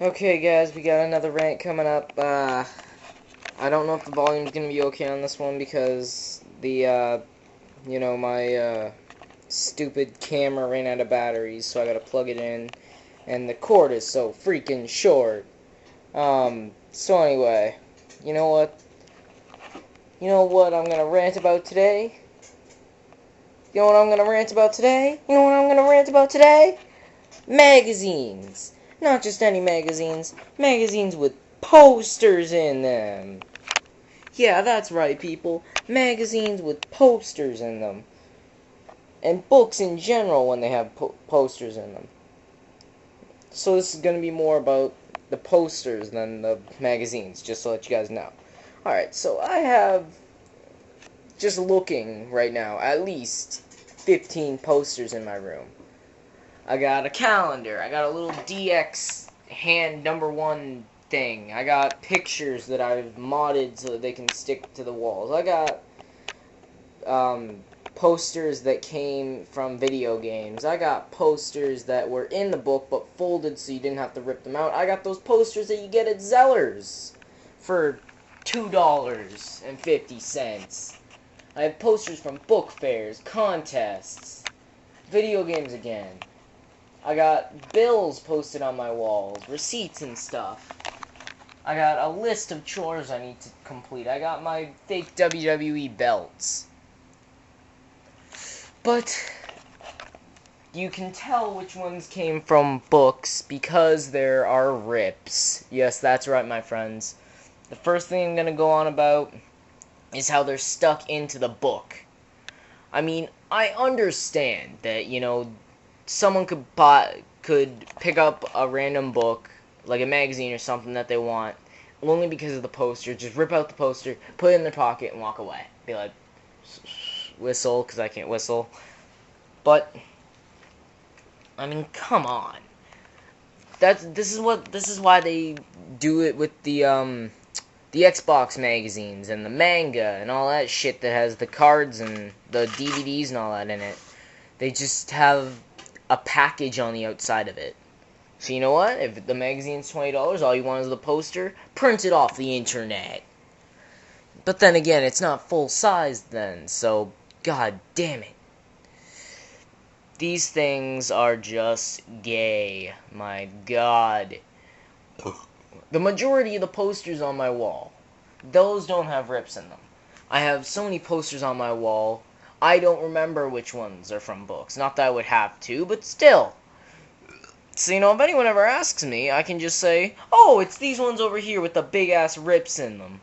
Okay, guys, we got another rant coming up. I don't know if the volume's gonna be okay on this one because my stupid camera ran out of batteries, so I gotta plug it in, and the cord is so freaking short. So anyway, you know what? You know what I'm gonna rant about today? You know what I'm gonna rant about today? You know what I'm gonna rant about today? Magazines. Not just any magazines. Magazines with posters in them. Yeah, that's right, people. Magazines with posters in them. And books in general when they have posters in them. So this is going to be more about the posters than the magazines, just to let you guys know. Alright, so I have, just looking right now, at least 15 posters in my room. I got a calendar. I got a little DX hand #1 thing. I got pictures that I've modded so that they can stick to the walls. I got posters that came from video games. I got posters that were in the book but folded so you didn't have to rip them out. I got those posters that you get at Zellers for $2.50. I have posters from book fairs, contests, video games again. I got bills posted on my walls, receipts and stuff. I got a list of chores I need to complete. I got my fake WWE belts. But you can tell which ones came from books because there are rips. Yes, that's right, my friends. The first thing I'm going to go on about is how they're stuck into the book. I mean, I understand that, someone could pick up a random book, like a magazine or something that they want, only because of the poster. Just rip out the poster, put it in their pocket, and walk away. Be like, whistle, because I can't whistle. But I mean, come on. This is why they do it with the Xbox magazines and the manga and all that shit that has the cards and the DVDs and all that in it. They just have a package on the outside of it. So you know what? If the magazine's $20, all you want is the poster, print it off the internet. But then again, it's not full size then, so god damn it. These things are just gay. My god. The majority of the posters on my wall, those don't have rips in them. I have so many posters on my wall, I don't remember which ones are from books. Not that I would have to, but still. So, if anyone ever asks me, I can just say, oh, it's these ones over here with the big-ass rips in them.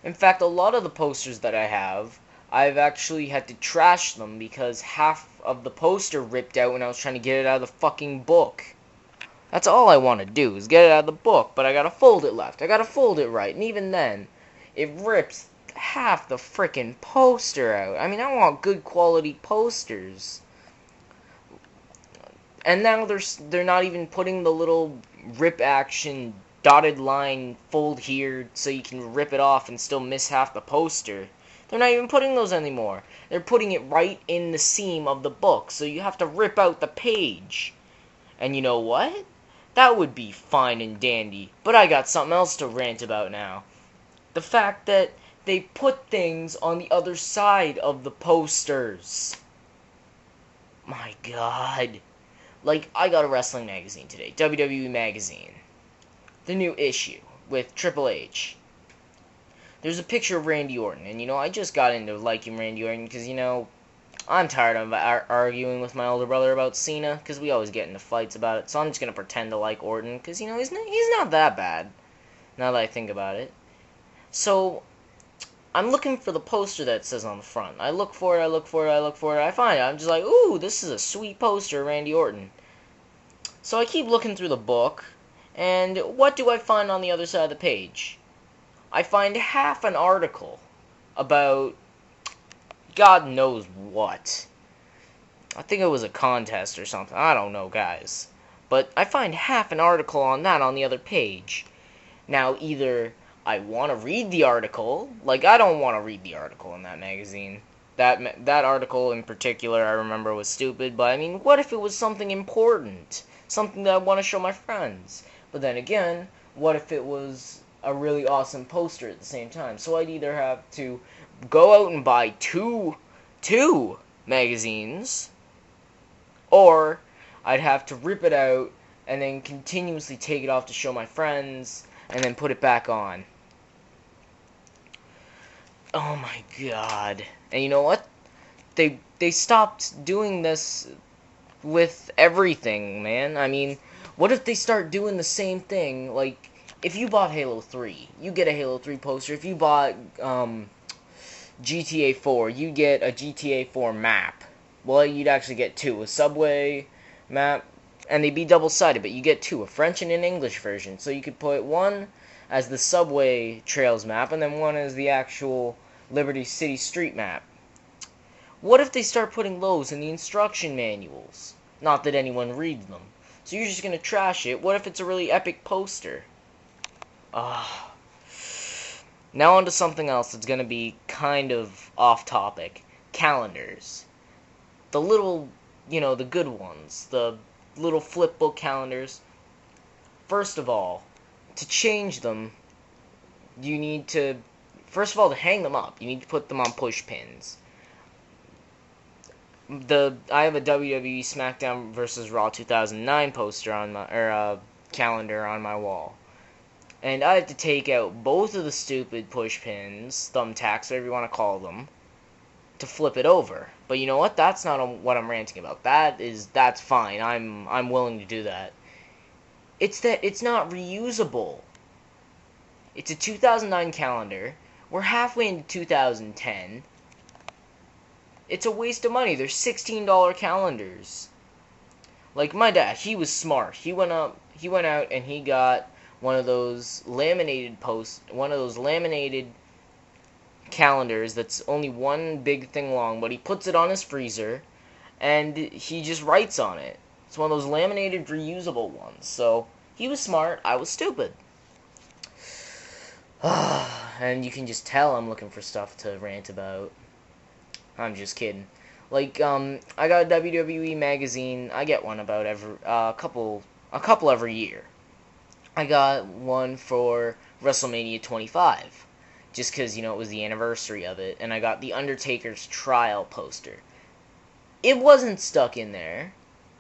In fact, a lot of the posters that I have, I've actually had to trash them because half of the poster ripped out when I was trying to get it out of the fucking book. That's all I want to do, is get it out of the book, but I gotta fold it left, I gotta fold it right, and even then, it rips half the frickin' poster out. I mean, I want good quality posters. And now they're not even putting the little rip action dotted line fold here so you can rip it off and still miss half the poster. They're not even putting those anymore. They're putting it right in the seam of the book, so you have to rip out the page. And you know what? That would be fine and dandy, but I got something else to rant about now. The fact that they put things on the other side of the posters. My god. Like, I got a wrestling magazine today, WWE magazine. The new issue with Triple H. There's a picture of Randy Orton, and I just got into liking Randy Orton because, I'm tired of arguing with my older brother about Cena because we always get into fights about it. So I'm just going to pretend to like Orton because, he's not that bad now that I think about it. So I'm looking for the poster that says on the front. I look for it, I find it. I'm just like, ooh, this is a sweet poster of Randy Orton. So I keep looking through the book, and what do I find on the other side of the page? I find half an article about God knows what. I think it was a contest or something. I don't know, guys. But I find half an article on that on the other page. Now, either I want to read the article, like I don't want to read the article in that magazine. That article in particular, I remember, was stupid, but I mean, what if it was something important? Something that I want to show my friends? But then again, what if it was a really awesome poster at the same time? So I'd either have to go out and buy two magazines, or I'd have to rip it out and then continuously take it off to show my friends and then put it back on. Oh my god. And you know what? They stopped doing this with everything, man. I mean, what if they start doing the same thing? Like, if you bought Halo 3, you get a Halo 3 poster. If you bought GTA 4, you get a GTA 4 map. Well, you'd actually get two. A subway map, and they'd be double-sided, but you get two. A French and an English version. So you could put one as the subway trails map, and then one as the actual Liberty City street map. What if they start putting those in the instruction manuals? Not that anyone reads them. So you're just going to trash it. What if it's a really epic poster? Now on to something else that's going to be kind of off topic. Calendars. The little, the good ones. The little flipbook calendars. First of all, to change them, you need to, first of all, to hang them up, you need to put them on push pins. I have a WWE SmackDown vs. Raw 2009 poster on my calendar on my wall, and I have to take out both of the stupid push pins, thumbtacks, whatever you want to call them, to flip it over. But you know what? That's not what I'm ranting about. That's fine. I'm willing to do that. It's that it's not reusable. It's a 2009 calendar. We're halfway into 2010. It's a waste of money. They're $16 calendars. Like my dad, he was smart. He went out and he got one of those laminated calendars that's only one big thing long, but he puts it on his freezer and he just writes on it. It's one of those laminated reusable ones. So he was smart, I was stupid. And you can just tell I'm looking for stuff to rant about. I'm just kidding. Like, I got a WWE magazine. I get one about a couple every year. I got one for WrestleMania 25, just because, it was the anniversary of it. And I got the Undertaker's trial poster. It wasn't stuck in there.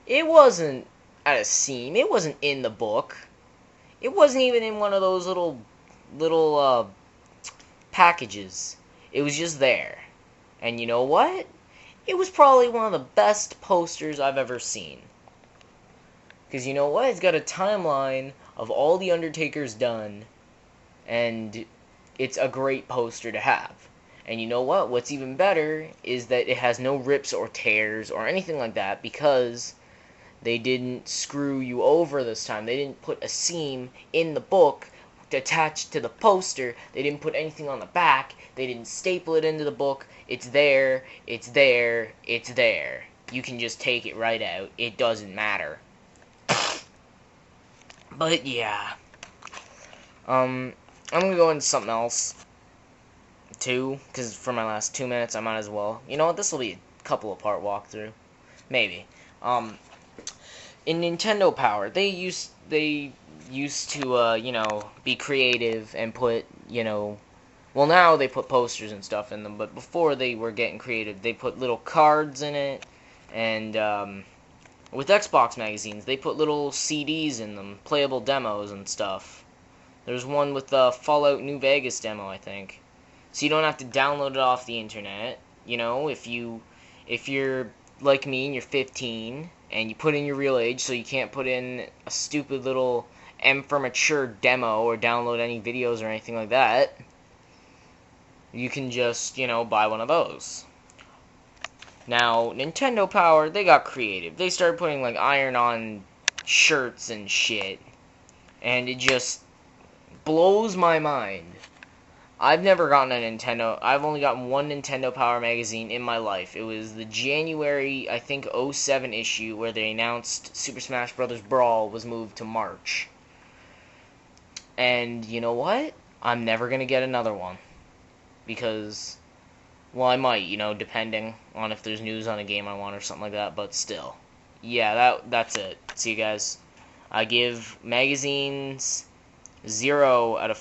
It wasn't at a seam. It wasn't in the book. It wasn't even in one of those little packages. It was just there. And you know what? It was probably one of the best posters I've ever seen. Because you know what? It's got a timeline of all the Undertakers done. And it's a great poster to have. And you know what? What's even better is that it has no rips or tears or anything like that, because they didn't screw you over this time. They didn't put a seam in the book attached to the poster. They didn't put anything on the back. They didn't staple it into the book. It's there. It's there. It's there. You can just take it right out. It doesn't matter. But yeah. I'm gonna go into something else too, because for my last 2 minutes I might as well. You know what? This will be a couple of part walkthrough. Maybe. In Nintendo Power, they used to be creative and put, well, now they put posters and stuff in them, but before they were getting creative, they put little cards in it, and with Xbox magazines, they put little CDs in them, playable demos and stuff. There's one with the Fallout New Vegas demo, I think. So you don't have to download it off the internet. If you're like me and you're 15, and you put in your real age, so you can't put in a stupid little M for Mature demo or download any videos or anything like that, you can just, buy one of those. Now, Nintendo Power, they got creative. They started putting, iron-on shirts and shit. And it just blows my mind. I've never gotten a Nintendo. I've only gotten one Nintendo Power magazine in my life. It was the January, I think, 07 issue where they announced Super Smash Bros. Brawl was moved to March. And you know what? I'm never going to get another one. Because, well, I might, depending on if there's news on a game I want or something like that. But still. Yeah, that's it. See you guys. I give magazines 0 out of 5.